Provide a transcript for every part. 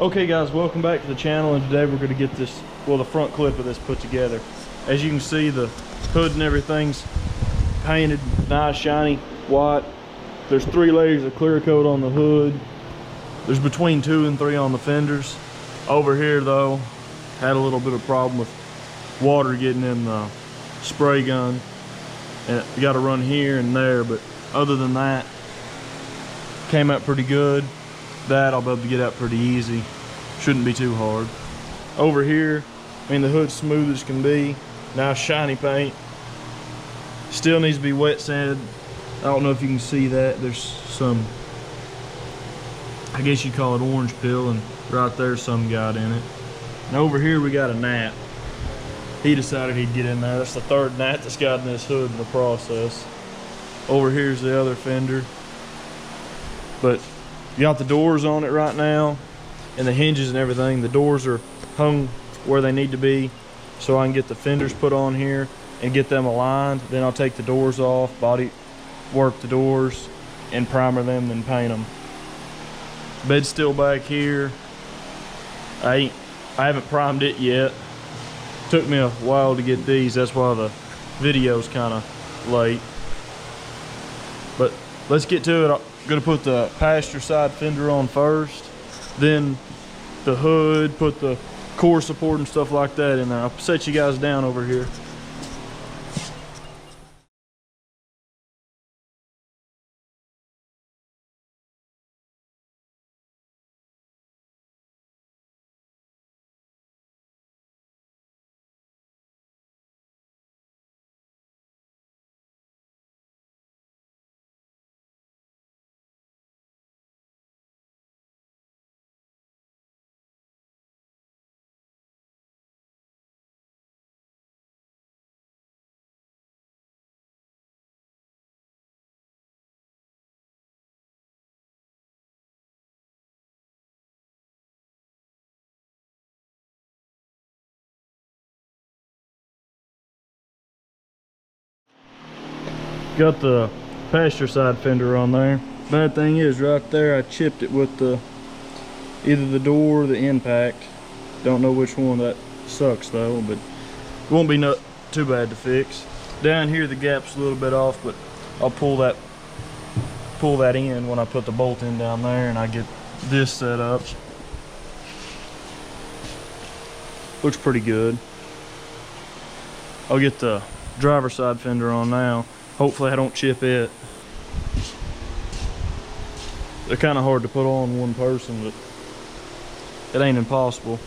Okay guys, welcome back to the channel, and today we're going to get this, well, the front clip of this put together. As you can see, the hood and everything's painted nice, shiny, white. There's 3 layers of clear coat on the hood. There's between 2 and 3 on the fenders. Over here though, had a little bit of problem with water getting in the spray gun, and you got to run here and there, but other than that, came out pretty good. That I'll be able to get out pretty easy. Shouldn't be too hard. Over here, I mean, the hood's smooth as can be. Nice shiny paint. Still needs to be wet sanded. I don't know if you can see that. There's some, I guess you call it orange peel, and right there's some got in it. And over here we got a gnat. He decided he'd get in there. That's the 3rd gnat that's got in this hood in the process. Over here's the other fender. But you got the doors on it right now, and the hinges and everything. The doors are hung where they need to be, so I can get the fenders put on here and get them aligned. Then I'll take the doors off, body work the doors, and primer them, then paint them. Bed's still back here. I haven't primed it yet. Took me a while to get these. That's why the video's kind of late. But let's get to it. I'm gonna put the passenger side fender on first, then the hood, put the core support and stuff like that in there. I'll set you guys down over here. Got the passenger side fender on there. Bad thing is, right there I chipped it with the either the door or the impact. Don't know which one. That sucks though, but it won't be too bad to fix. Down here the gap's a little bit off, but I'll pull that in when I put the bolt in down there and I get this set up. Looks pretty good. I'll get the driver's side fender on now. Hopefully I don't chip it. They're kind of hard to put on one person, but it ain't impossible.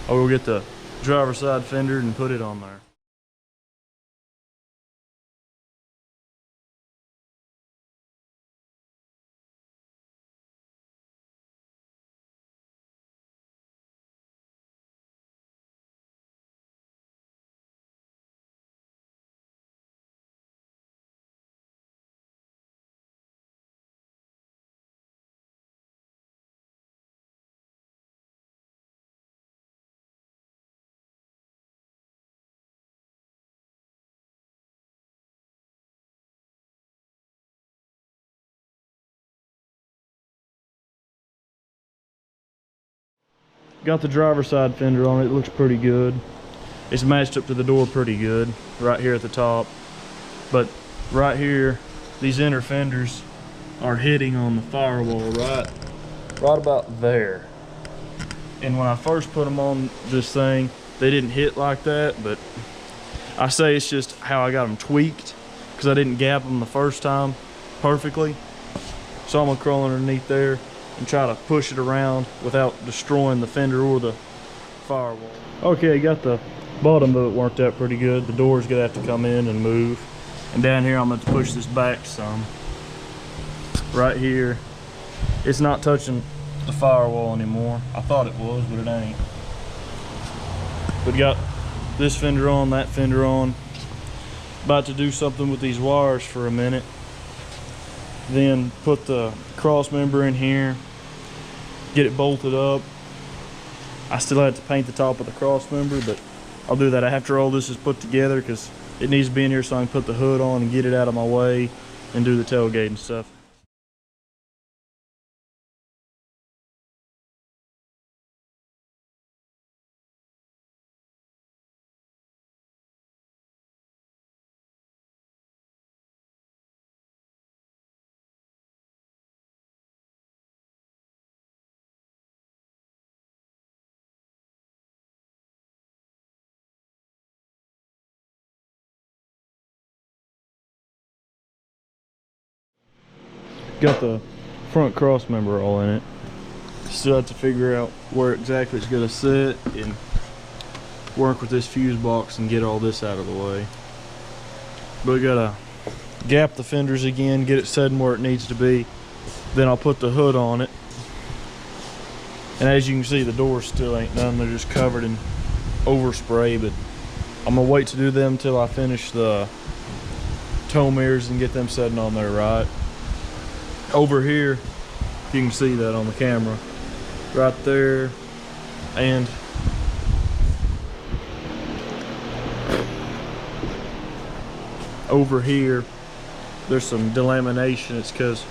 I will get the driver's side fender and put it on there. Got the driver's side fender on it. It looks pretty good. It's matched up to the door pretty good right here at the top. But right here, these inner fenders are hitting on the firewall right about there. And when I first put them on this thing, they didn't hit like that, but I say it's just how I got them tweaked, because I didn't gap them the first time perfectly. So I'm gonna crawl underneath there and try to push it around without destroying the fender or the firewall. Okay, got the bottom of it worked out pretty good. The door's gonna have to come in and move. And down here I'm gonna have to push this back some. Right here, it's not touching the firewall anymore. I thought it was, but it ain't. But got this fender on, that fender on. About to do something with these wires for a minute. Then put the cross member in here, get it bolted up. I still have to paint the top of the cross member, but I'll do that after all this is put together, because it needs to be in here so I can put the hood on and get it out of my way and do the tailgate and stuff. got the front cross member all in it. Still have to figure out where exactly it's gonna sit and work with this fuse box and get all this out of the way. But we gotta gap the fenders again, get it setting where it needs to be. Then I'll put the hood on it. And as you can see, the doors still ain't done. They're just covered in overspray, but I'm gonna wait to do them till I finish the tow mirrors and get them setting on there right. Over here, you can see that on the camera. Right there, and over here, there's some delamination. It's because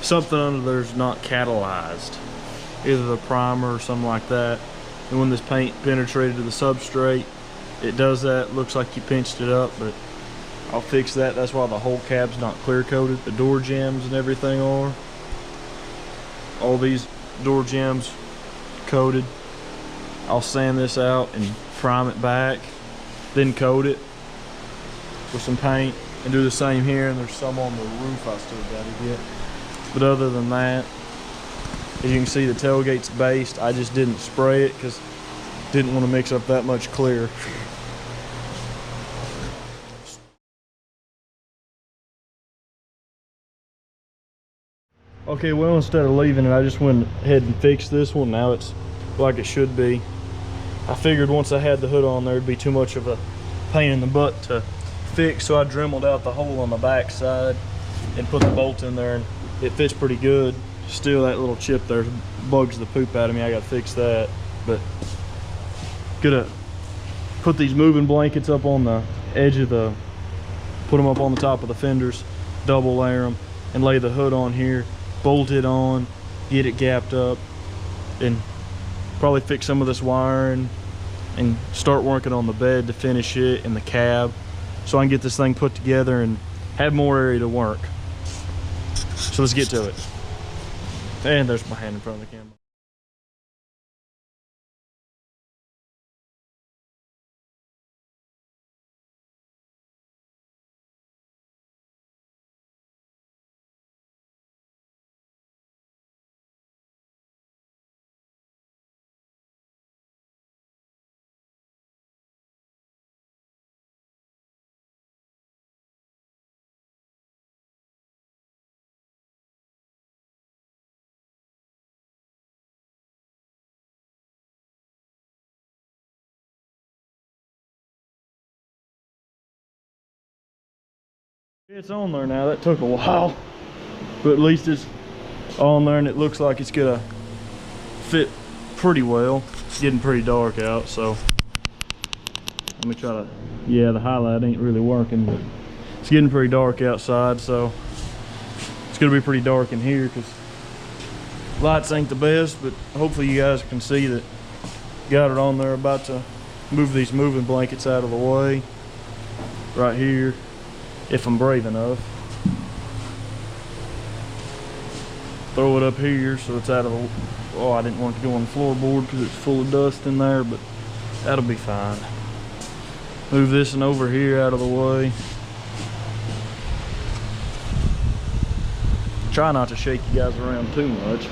something under there's not catalyzed, either the primer or something like that. And when this paint penetrated to the substrate, it does that. Looks like you pinched it up, but I'll fix that. That's why the whole cab's not clear coated. The door jambs and everything are. All these door jambs coated. I'll sand this out and prime it back, then coat it with some paint and do the same here. And there's some on the roof I still gotta get. But other than that, as you can see, the tailgate's based. I just didn't spray it because didn't want to mix up that much clear. Okay, well, instead of leaving it, I just went ahead and fixed this one. Now it's like it should be. I figured once I had the hood on there, it'd be too much of a pain in the butt to fix, so I dremeled out the hole on the back side and put the bolt in there, and it fits pretty good. Still, that little chip there bugs the poop out of me. I gotta fix that. But gonna put these moving blankets up on the edge of the, put them up on the top of the fenders, double layer them, and lay the hood on here, bolt it on, get it gapped up, and probably fix some of this wiring and start working on the bed to finish it and the cab, so I can get this thing put together and have more area to work. So let's get to it. And there's my hand in front of the camera. It's on there now. That took a while, but at least it's on there, and it looks like it's gonna fit pretty well. It's getting pretty dark out, so let me try to, yeah, the highlight ain't really working, but it's getting pretty dark outside, so it's gonna be pretty dark in here because lights ain't the best. But hopefully you guys can see that. Got it on there. About to move these moving blankets out of the way right here, if I'm brave enough. Throw it up here so it's out of the, oh, I didn't want it to go on the floorboard because it's full of dust in there, but that'll be fine. Move this and over here out of the way. Try not to shake you guys around too much.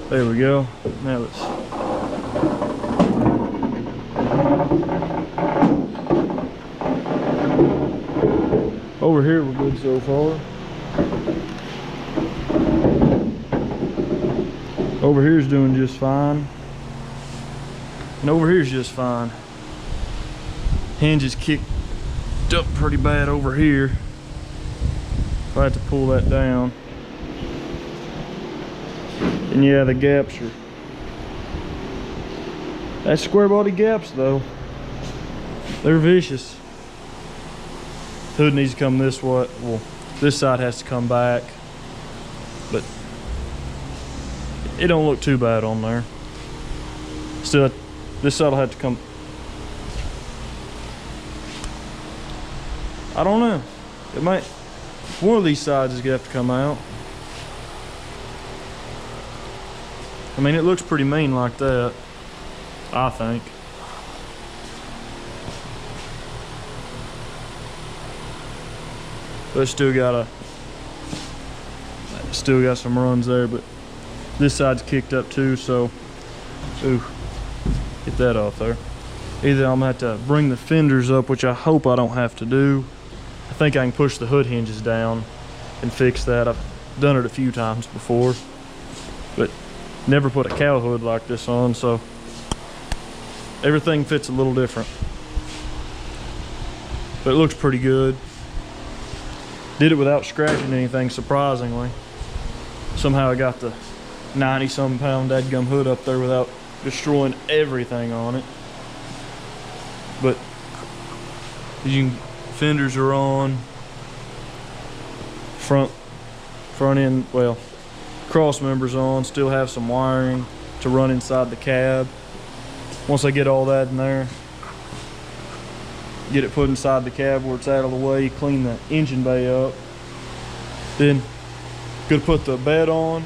There we go. Now let's, over here we're good so far. Over here's doing just fine. And over here's just fine. Hinge is kicked up pretty bad over here. If I have to pull that down. And yeah, the gaps are, that's square body gaps though. They're vicious. Hood needs to come this way. Well, this side has to come back, but it don't look too bad on there. Still, this side will have to come. I don't know. It might, one of these sides is gonna have to come out. I mean, it looks pretty mean like that, I think. but still got some runs there. But this side's kicked up too, so ooh, get that off there. Either I'm gonna have to bring the fenders up, which I hope I don't have to do. I think I can push the hood hinges down and fix that. I've done it a few times before, but never put a cow hood like this on, so everything fits a little different. But it looks pretty good. Did it without scratching anything, surprisingly. Somehow I got the 90-some pound dadgum hood up there without destroying everything on it. But fenders are on. Front end, well, cross members on. Still have some wiring to run inside the cab. Once I get all that in there, get it put inside the cab where it's out of the way, clean the engine bay up. Then gonna put the bed on,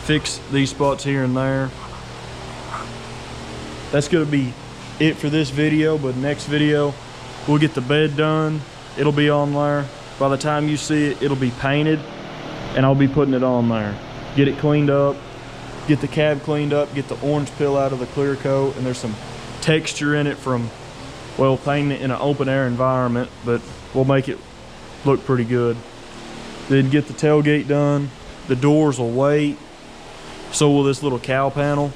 fix these spots here and there. That's gonna be it for this video, but next video we'll get the bed done. It'll be on there. By the time you see it, it'll be painted, and I'll be putting it on there. Get it cleaned up, get the cab cleaned up, get the orange peel out of the clear coat, and there's some texture in it from, well, painting it in an open air environment, but we'll make it look pretty good. Then get the tailgate done. The doors will wait. So will this little cow panel.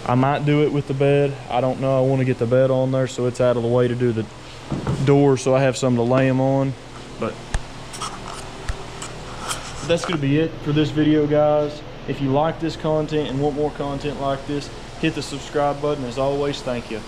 I might do it with the bed. I don't know. I want to get the bed on there so it's out of the way to do the doors, so I have something to lay them on. But that's going to be it for this video, guys. If you like this content and want more content like this, hit the subscribe button. As always, thank you.